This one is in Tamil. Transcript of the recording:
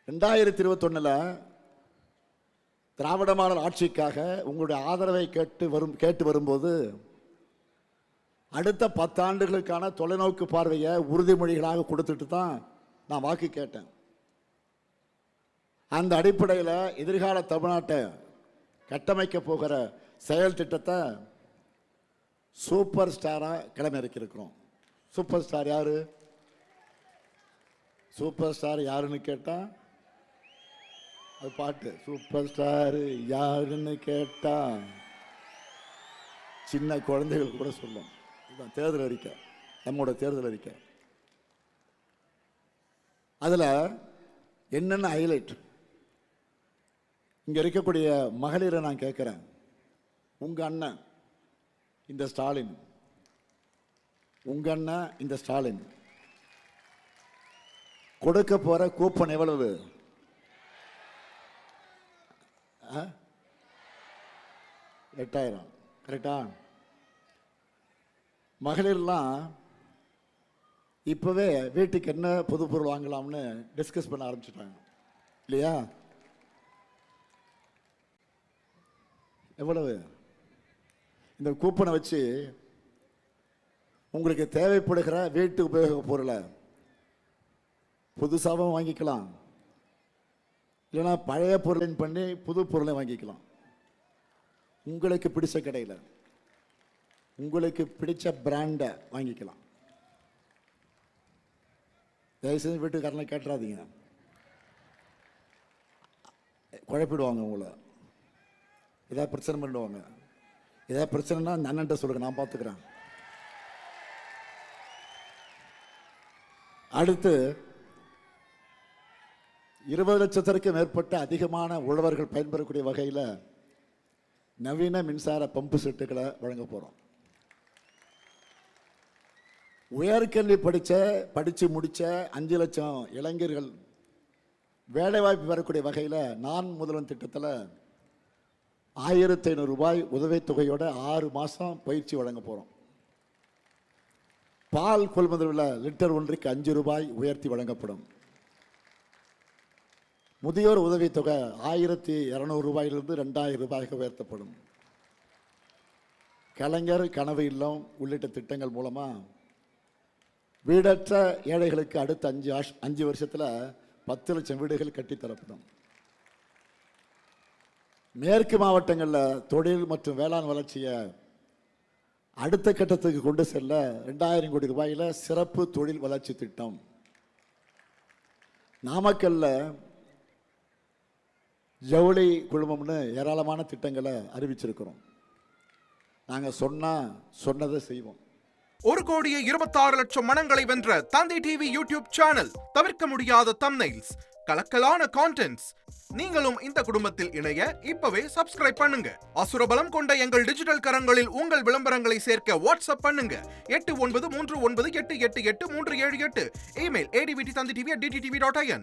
2021 திராவிட மாடல் ஆட்சிக்காக உங்களுடைய ஆதரவை கேட்டு வரும்போது அடுத்த 10 ஆண்டுகளுக்கான தொலைநோக்கு பார்வையை உறுதிமொழிகளாக கொடுத்துட்டு தான் நான் வாக்கு கேட்டேன். அந்த அடிப்படையில் எதிர்கால தமிழ்நாட்டை கட்டமைக்க போகிற செயல் திட்டத்தை சூப்பர் ஸ்டாராக கிளம்பியிருக்கிறோம். சூப்பர் ஸ்டார் யாரு? சூப்பர் ஸ்டார் யாருன்னு கேட்டா அது பாட்டு. சூப்பர் ஸ்டார் யாருன்னு கேட்டா சின்ன குழந்தைகள் கூட சொல்லும். இதுதான் தேர்தல் அறிக்கை, நம்மோட தேர்தல் அறிக்கை. அதில் என்னென்ன ஹைலைட்? இங்கே இருக்கக்கூடிய மகளிரை நான் கேட்குறேன். உங்கள் அண்ணன் இந்த ஸ்டாலின், உங்கள் அண்ணன் இந்த ஸ்டாலின் கொடுக்க போகிற கூப்பன் எவ்வளவு? 8000. கரெக்டா? மகளிர்லாம் இப்போவே வீட்டுக்கு என்ன பொது பொருள் வாங்கலாம்னு டிஸ்கஸ் பண்ண ஆரம்பிச்சுட்டாங்க இல்லையா? எவ்வளவு? இந்த கூப்பனை வச்சு உங்களுக்கு தேவைப்படுகிற வீட்டு உபயோக பொருளை புதுசாகவும் வாங்கிக்கலாம், இல்லைன்னா பழைய பொருளின் பண்ணி புது பொருளை வாங்கிக்கலாம். உங்களுக்கு பிடிச்ச கடையில் உங்களுக்கு பிடிச்ச பிராண்டை வாங்கிக்கலாம். தயவுசெய்து வீட்டுக்காரனை கேட்டுறாதீங்க, குழப்பிடுவாங்க உங்களை. ஏதாவது பிரச்சனை பண்ணுவாங்க. ஏதாவது பிரச்சனைனா அந்த அண்ணன்ட்ட சொல்லுங்க, நான் பார்த்துக்கிறேன். அடுத்து 20 லட்சத்திற்கு மேற்பட்ட அதிகமான உழவர்கள் பயன்பெறக்கூடிய வகையில் நவீன மின்சார பம்பு செட்டுகளை வழங்க போகிறோம். உயர்கல்வி படித்து முடித்த 5 லட்சம் இளைஞர்கள் வேலைவாய்ப்பு பெறக்கூடிய வகையில் நான் முதல்வன் திட்டத்தில் 1500 ரூபாய் உதவித்தொகையோட 6 மாதம் பயிற்சி வழங்க போகிறோம். பால் கொள்முதலில் லிட்டர் ஒன்றுக்கு 5 ரூபாய் உயர்த்தி வழங்கப்படும். முதியோர் உதவித்தொகை 1200 ரூபாயிலிருந்து 2000 ரூபாய்க்கு உயர்த்தப்படும். கலைஞர் கனவு இல்லம் உள்ளிட்ட திட்டங்கள் மூலமாக வீடற்ற ஏழைகளுக்கு அடுத்த 5 வருஷத்தில் 10 லட்சம் வீடுகள் கட்டித்தரப்படும். மேற்கு மாவட்டங்களில் தொழில் மற்றும் வேளாண் வளர்ச்சியை அடுத்த கட்டத்துக்கு கொண்டு செல்ல 2000 கோடி ரூபாயில் சிறப்பு தொழில் வளர்ச்சி திட்டம். நாமக்கல்ல ஜவுளி குழுமம்னு ஏராளமான திட்டங்களை அறிவிச்சிருக்கிறோம். நாங்கள் சொன்னதை செய்வோம். 1,26,00,000 மனங்களை வென்ற தந்தி டிவி யூடியூப் சேனல். தவிர்க்க முடியாத தம்ப்நெயில்ஸ், கலக்கலான கான்டென்ட்ஸ். நீங்களும் இந்த குடும்பத்தில் இணைய இப்பவே சப்ஸ்கிரைப் பண்ணுங்க. அசுரபலம் கொண்ட எங்கள் டிஜிட்டல் கரங்களில் உங்கள் விளம்பரங்களை சேர்க்க வாட்ஸ்அப் பண்ணுங்க. 8939888378. Email advttv@dttv.in.